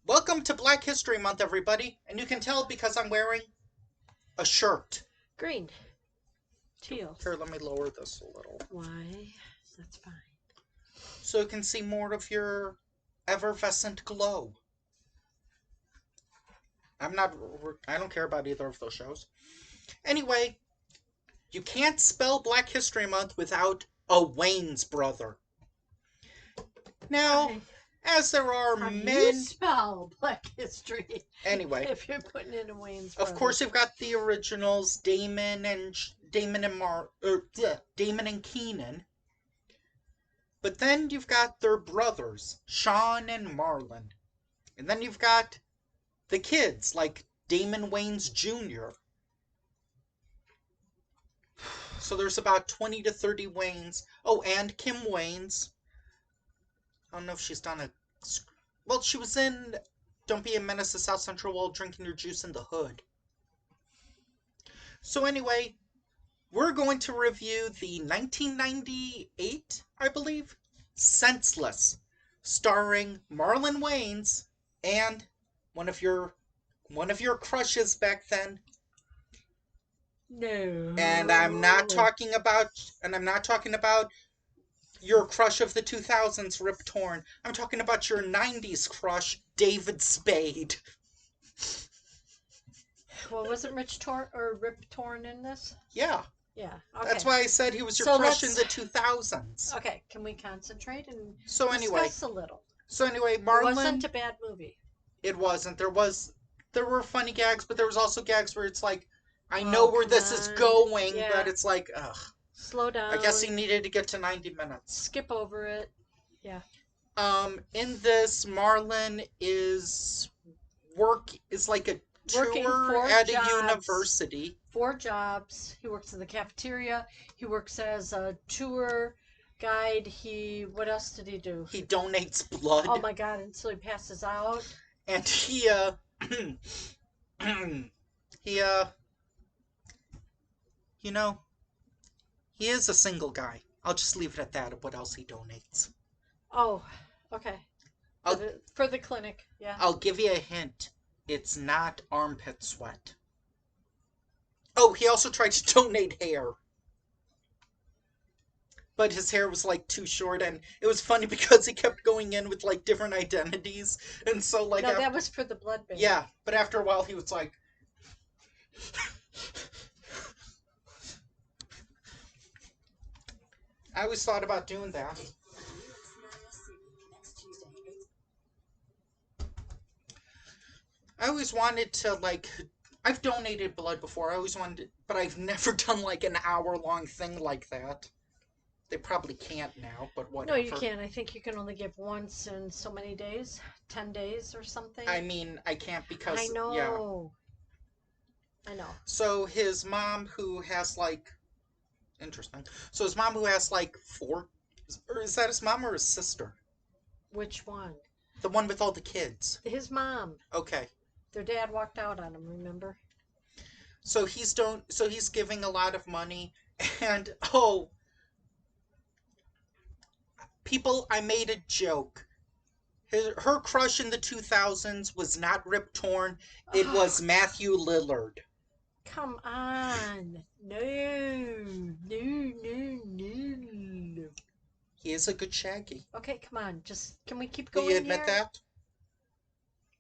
Welcome to Black History Month, everybody. And you can tell because I'm wearing a shirt. Green. Teal. Here, let me lower this a little. Why? That's fine. So you can see more of your effervescent glow. I don't care about either of those shows. Anyway, you can't spell Black History Month without a Wayans brother. Now, as there are How men... do you spell Black History? Anyway. If you're putting in a Wayans Brothers. Of course, you've got the originals, Damon and Keenan. But then you've got their brothers, Sean and Marlon. And then you've got the kids, like Damon Wayans Jr. So there's about 20 to 30 Wayans. Oh, and Kim Wayans. I don't know if she's done a... Well, she was in Don't Be a Menace to South Central while drinking your juice in the hood. So anyway, we're going to review the 1998, I believe, Senseless, starring Marlon Wayans and one of your crushes back then. No. And I'm not talking about your crush of the 2000s, Rip Torn. I'm talking about your 90s crush, David Spade. Well, wasn't Rip Torn in this? Yeah. Yeah. Okay. That's why I said he was your crush in the 2000s. Okay, can we concentrate and discuss a little? So anyway, Marlon... It wasn't a bad movie. It wasn't. There were funny gags, but there was also gags where it's like, I know where this is going, but it's like, ugh. Slow down. I guess he needed to get to 90 minutes. Skip over it. Yeah. In this, Marlon is like a tour at a university. 4 jobs. He works in the cafeteria. He works as a tour guide. What else did he do? He donates blood. Oh my God, until he passes out. And he is a single guy. I'll just leave it at that of what else he donates. Oh, okay. For the clinic, yeah. I'll give you a hint. It's not armpit sweat. Oh, he also tried to donate hair. But his hair was like too short, and it was funny because he kept going in with like different identities. And so like No, that was for the blood bank. Yeah, but after a while he was like I always thought about doing that. I always wanted to, like, I've donated blood before. I always wanted, but I've never done, like, an hour-long thing like that. They probably can't now, but whatever. No, you can't. I think you can only give once in so many days. 10 days or something. I mean, I can't because... I know. Yeah. I know. So his mom, who has, like... Interesting. So his mom, who has, like, 4... Or is that his mom or his sister? Which one? The one with all the kids. His mom. Okay. Their dad walked out on him, remember? So he's giving a lot of money, and people, I made a joke. Her crush in the 2000s was not Rip Torn, it was Matthew Lillard. Come on. No. He is a good Shaggy. Okay, come on. Can we keep going Do you admit that?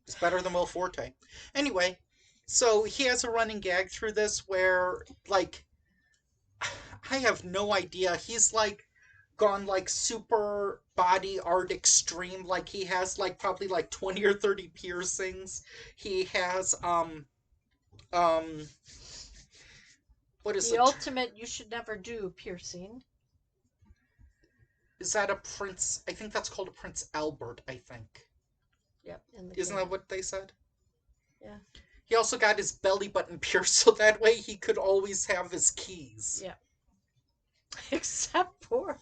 It's better than Will Forte. Anyway, so he has a running gag through this where, like, I have no idea. He's, like, gone, like, super body art extreme. Like, he has, like, probably, like, 20 or 30 piercings. He has, what is the ultimate you should never do piercing. Is that a Prince? I think that's called a Prince Albert, I think. Yep. Isn't that what they said? Yeah. He also got his belly button pierced so that way he could always have his keys. Yeah. Except for...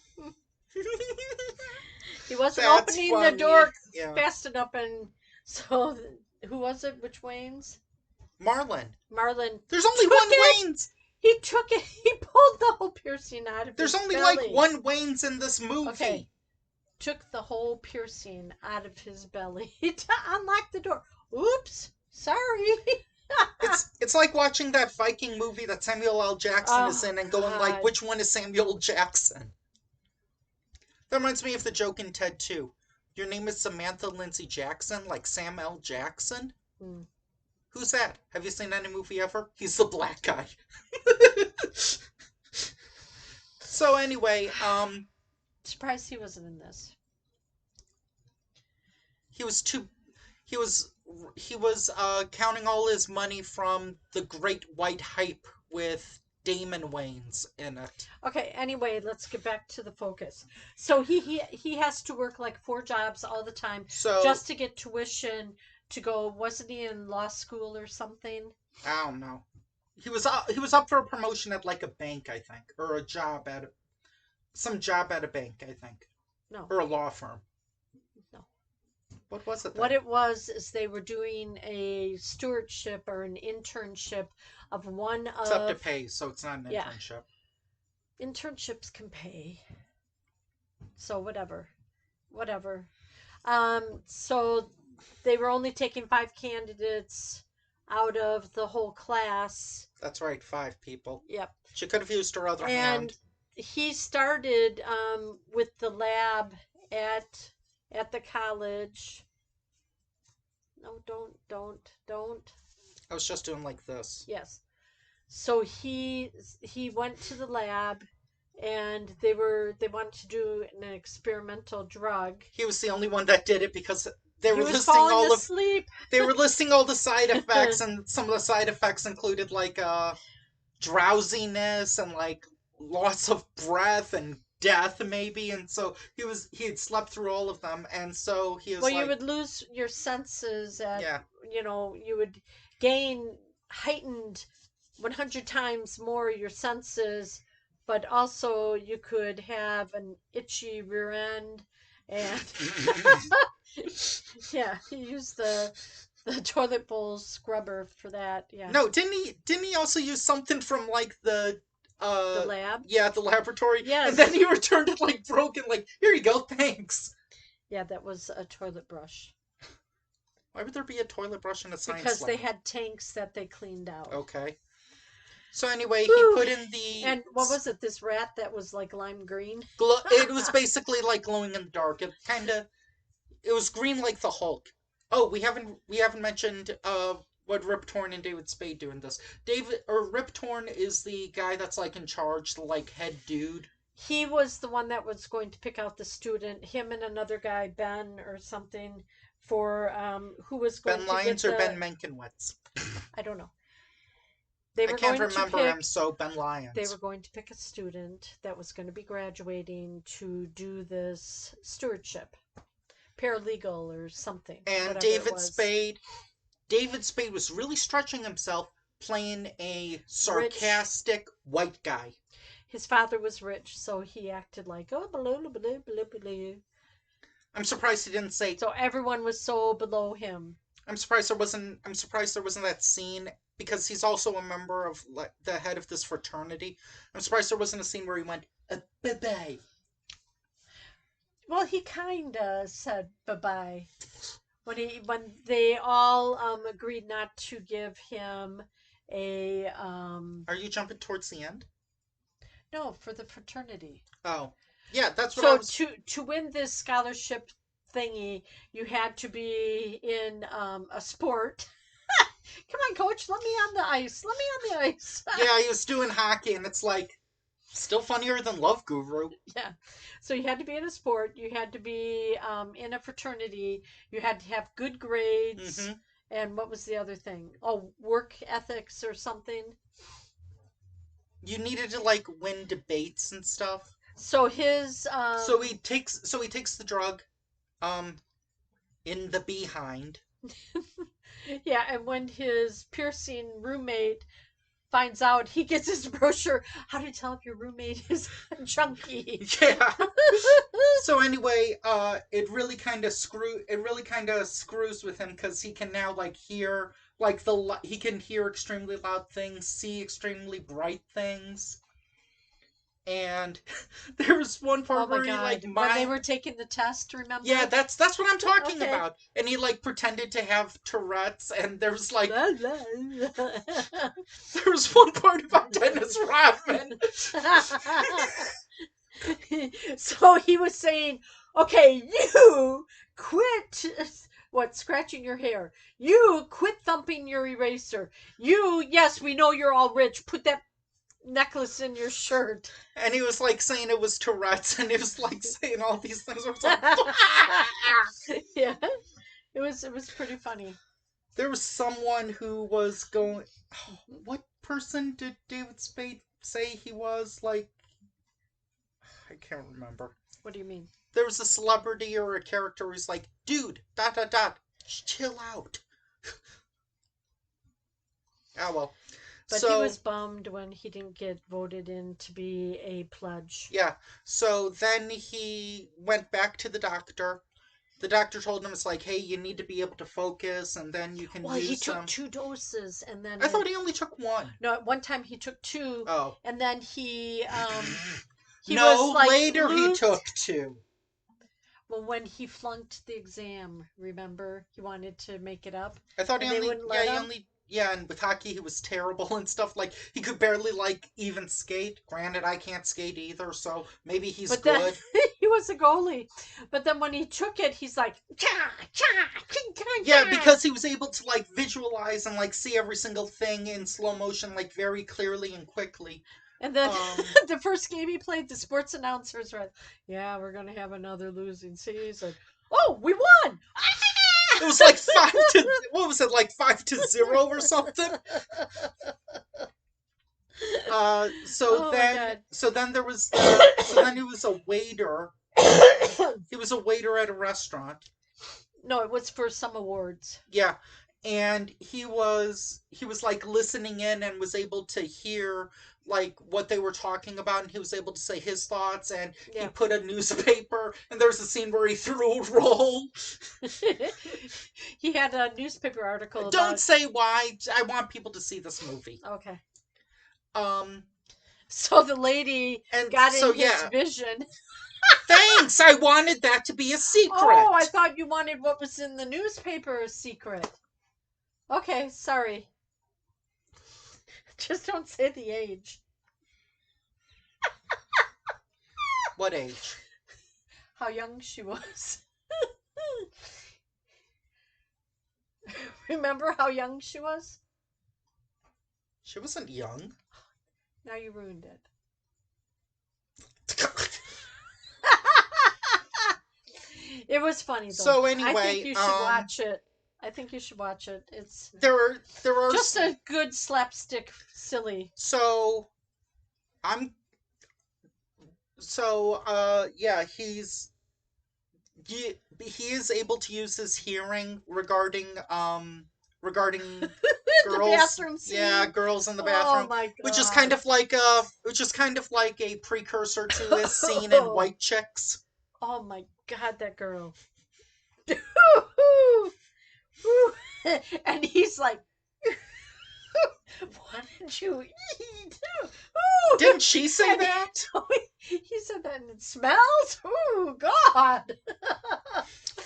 he wasn't opening the door fast enough, and so... Who was it? Which Wayans? Marlon. There's only one Wayans! He took it. He pulled the whole piercing out of his belly. There's only like one Wayans in this movie. Okay. took the whole piercing out of his belly to unlock the door. Oops, sorry. It's like watching that Viking movie that Samuel L. Jackson is Oh in and going like, God. which one is Samuel Jackson? That reminds me of the joke in Ted 2. Your name is Samantha Lindsay Jackson, like Sam L. Jackson? Hmm. Who's that? Have you seen any movie ever? He's the black guy. So anyway, Surprised he wasn't in this. he was too he was he was counting all his money from the Great White Hype with Damon Wayans in it. Okay, anyway, let's get back to the focus. So he has to work like 4 jobs all the time So just to get tuition to go. Wasn't he in law school or something? I don't know. He was up for a promotion at like a bank, I think, or a job at some job at a bank, I think, No, or a law firm. no. What was it What then? it was is they were doing a stewardship or an internship of one It's up to of, pay, so it's not an yeah, internship. internships can pay. So whatever, whatever. So they were only taking 5 candidates out of the whole class. That's right, 5 people. Yep. She could have used her other And hand. he started with the lab at the college. No, don't. I was just doing like this. Yes. So he went to the lab, and they wanted to do an experimental drug. He was the only one that did it because they He were was listing falling all of asleep. they were listing all the side effects, and some of the side effects included like drowsiness and like loss of breath and death maybe, and so he had slept through all of them, and so he Well, was you like, would lose your senses at, yeah. you would gain heightened 100 times more your senses, but also you could have an itchy rear end, and yeah, he used the toilet bowl scrubber for that. Yeah, No, didn't he also use something from like the the uh lab. yeah, the laboratory, and then Yes, he returned it like broken, like, here you go, thanks. yeah, that was a toilet brush Why would there be a toilet brush in a science because they lab? had tanks that they cleaned out. Okay. So anyway, he Whew. put in the And what was it? This rat that was like lime green. it was basically like glowing in the dark. It was green like the Hulk. Oh, we haven't mentioned what Rip Torn and David Spade do in this. Rip Torn is the guy that's like in charge, the like head dude. He was the one that was going to pick out the student. Him and another guy, Ben or something, for who was going Ben to get Lyons or Ben the. Menkenwitz. I don't know. They I were can't going to remember him, pick. so Ben They were Lyons. going to pick a student that was going to be graduating to do this stewardship, paralegal or something, And whatever it was. David Spade was really stretching himself playing a Rich. sarcastic white guy. His father was rich, so he acted like, oh, blah, blah, blah, blah, blah. I'm surprised he didn't say. So everyone was so below him. I'm surprised there wasn't that scene because he's also a member of like the head of this fraternity. I'm surprised there wasn't a scene where he went bye. Well, he kinda said bye bye when they all agreed not to give him a Are you jumping towards the end? no for the fraternity. Oh, yeah, that's what I So was. to win this scholarship thingy, you had to be in a sport. Come on, coach, let me on the ice. Let me on the ice. Yeah, he was doing hockey, and it's like still funnier than Love Guru. Yeah. So you had to be in a sport. You had to be in a fraternity. You had to have good grades. Hmm. And what was the other thing? Oh, work ethics or something. You needed to like win debates and stuff. So his So he takes the drug, um, in the behind. yeah, and when his piercing roommate finds out, he gets his brochure. How to tell if your roommate is a junkie? Yeah. So anyway, it really kind of screws with him because he can now like hear like he can hear extremely loud things, see extremely bright things, And there was one Oh part my where he like god. When they mind. were taking the test, Yeah, remember? that's what I'm talking Okay. about. And he like pretended to have Tourette's, and there's like there was one part about Dennis Rodman. So he was saying, okay, you quit scratching your hair. You quit thumping your eraser. You, yes, we know you're all rich. Put that necklace in your shirt. And he was like saying it was Tourette's, and he was like saying all these things. Where it's like, Yeah. It was pretty funny. there was someone who was going. What person did David Spade say he was? Like, I can't remember. What do you mean? There was a celebrity or a character who's like, dude, dot dot dot, chill out. Ah well. But he So was bummed when he didn't get voted in to be a pledge. yeah. So then he went back to the doctor. The doctor told him, it's like, hey, you need to be able to focus, and then you can Well, he use took some. 2 doses, and then I thought he only took one. no, at one time he took two, Oh. and then he No, was like later he lose. took two. Well, when he flunked the exam, remember he wanted to make it up, I thought he and they only, wouldn't yeah, let he him. only, yeah, and with hockey he was terrible and stuff. Like, he could barely, like, even skate. Granted, I can't skate either, so maybe he's But then good. he was a goalie. But then when he took it, he's like, cha, cha, ching, ching, Yeah, cha. because he was able to, like, visualize and, like, see every single thing in slow motion, like, very clearly and quickly. And then Um, the first game he played, the sports announcers were, yeah, we're gonna have another losing season. Oh, we won! it was like 5-, what was it, like 5-0 or something? Oh my god. So then there was so then he was a waiter. He was a waiter at a restaurant. No, it was for some awards. Yeah, and he was like listening in and was able to hear like what they were talking about, and he was able to say his thoughts, and he Yeah. put a newspaper, and there's a scene where he threw a roll. He had a newspaper article Don't about. say why. I want people to see this movie. Okay. Um So the lady and got so in his yeah, vision. thanks. I wanted that to be a secret. Oh, I thought you wanted what was in the newspaper a secret. Okay, sorry. Just don't say the age. What age? How young she was. Remember how young she was? She wasn't young. Now you ruined it. It was funny though. So I anyway, think you should watch it. I think you should watch it. It's there are just a good slapstick silly. so I'm yeah, he is able to use his hearing regarding The girls. bathroom scene. Yeah, girls in the Oh bathroom, my god. which is kind of like a precursor to his scene in White Chicks. Oh my god, that girl. And he's like, what did you eat? Ooh. Didn't she say And that? he said that, and it smells. Ooh, God.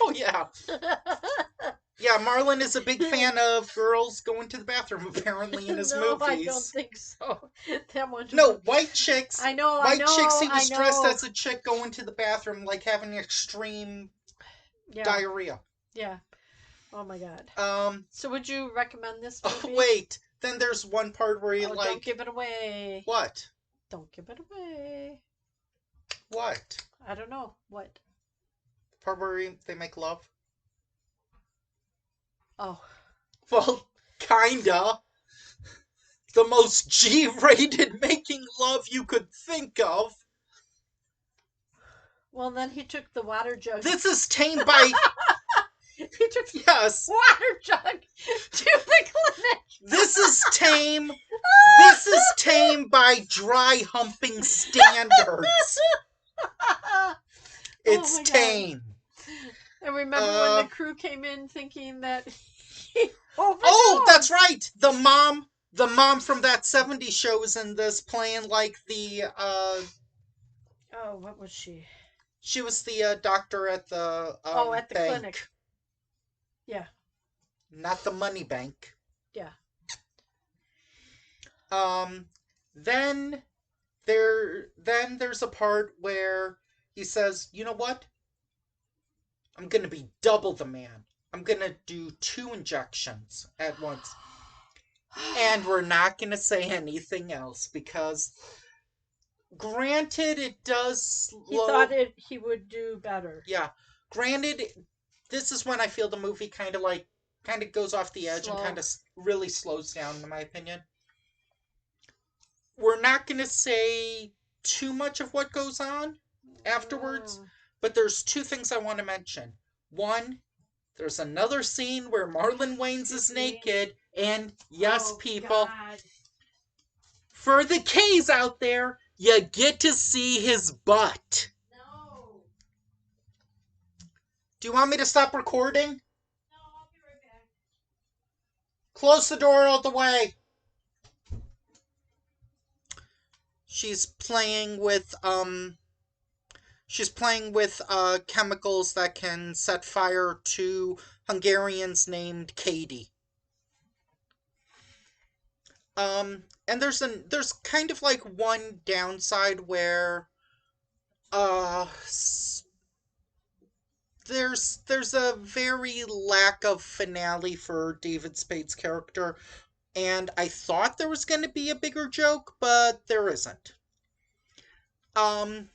Oh yeah. Yeah, Marlon is a big fan of girls going to the bathroom, apparently, in his No, movies. I don't think so. That one. No, White Chicks. I know. White Chicks, he was I dressed know. as a chick going to the bathroom, like having extreme Yeah. diarrhea. Yeah. Oh my god. Um, So would you recommend this oh, movie? wait. Then there's one part where he, Oh, like. don't give it away. What? Don't give it away. What? I don't know. What? The part where they make love? Oh. Well, kinda. The most G-rated making love you could think of. Well, then he took the water jug. This is tamed by. He took the Yes. water jug to the clinic. This is tame. This is tame by dry humping standards. It's my God. tame. And remember when the crew came in thinking that he overdosed? Oh, that's right. The mom from that '70s show is in this, playing like the Oh, what was she? She was the doctor at the Oh, at the clinic. bank, Yeah, not the money bank. yeah. Um, then there's a part where he says, "You know what? I'm gonna be double the man. I'm gonna do 2 injections at once." And we're not gonna say anything else because, granted, it does He thought slow. he would do better. Yeah, granted, this is when I feel the movie kind of goes off the edge and kind Slow. of really slows down, in my opinion. We're not gonna say too much of what goes on afterwards, Uh, but there's 2 things I want to mention. One, there's another scene where Marlon Wayans is excuse me. naked, and yes, Oh people, God. for the K's out there, you get to see his butt. No. Do you want me to stop recording? No, I'll be right back. Close the door all the way. She's playing with chemicals that can set fire to Hungarians named Katie. And there's kind of like one downside where uh there's a very lack of finale for David Spade's character, and I thought there was going to be a bigger joke, but there isn't. Um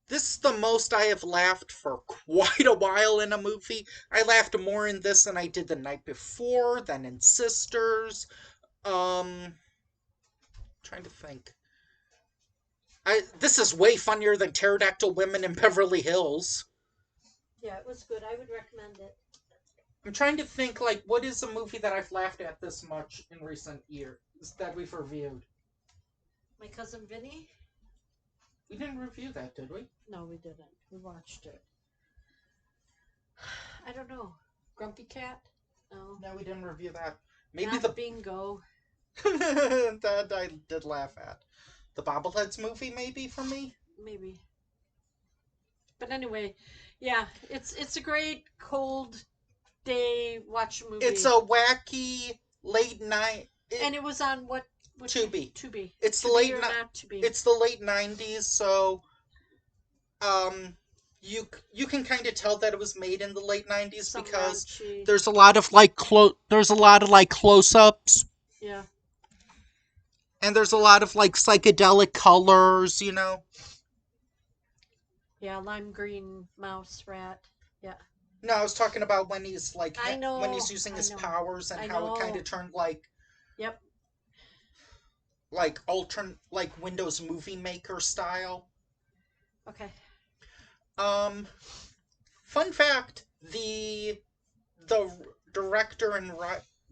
this is the most I have laughed for quite a while in a movie. I laughed more in this than I did the night before, than in Sisters. Trying to think. This is way funnier than Pterodactyl Women in Beverly Hills. Yeah, it was good. I would recommend it. I'm trying to think, like, what is a movie that I've laughed at this much in recent years that we've reviewed? My cousin Vinny? We didn't review that, did we? No, we didn't. We watched it. I don't know. Grumpy Cat? No. No, we didn't review that. Maybe Not the Bingo. that I did laugh at. The Bobbleheads movie, maybe for me. Maybe. But anyway, yeah, it's a great cold day watch movie. It's a wacky late night. And it was on what Tubi. Tubi. It's the Tubi late or not Tubi. It's the late '90s, so um, you can kind of tell that it was made in the late '90s Some because raunchy. there's a lot of like close ups, Yeah. and there's a lot of like psychedelic colors, you know. Yeah, lime green mouse rat. Yeah. No, I was talking about when he's like I know. when he's using I his know. powers and I how it kind know. of turned like Yep. like Windows Movie Maker style. Okay. Um, Fun fact: the director and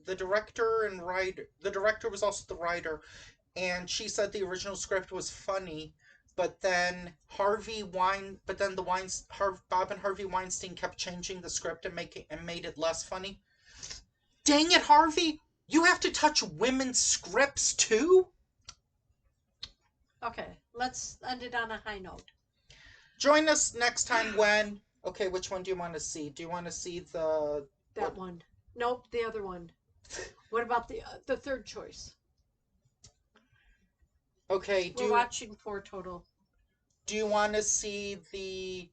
the director was also the writer, and she said the original script was funny, but then Bob and Harvey Weinstein kept changing the script and made it less funny. Dang it, Harvey! You have to touch women's scripts too? Okay. Let's end it on a high note. Join us next time when. Okay, which one do you want to see? Do you want to see that one? Nope, the other one. What about the third choice? Okay, We're watching 4 total. do you want to see the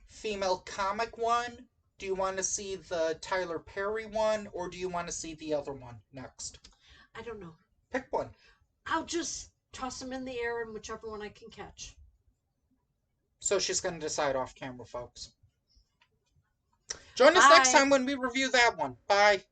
female comic one? Do you want to see the Tyler Perry one, or do you want to see the other one next? I don't know. Pick one. I'll just toss them in the air and whichever one I can catch. So she's going to decide off camera, folks. Join us Bye. next time when we review that one. Bye.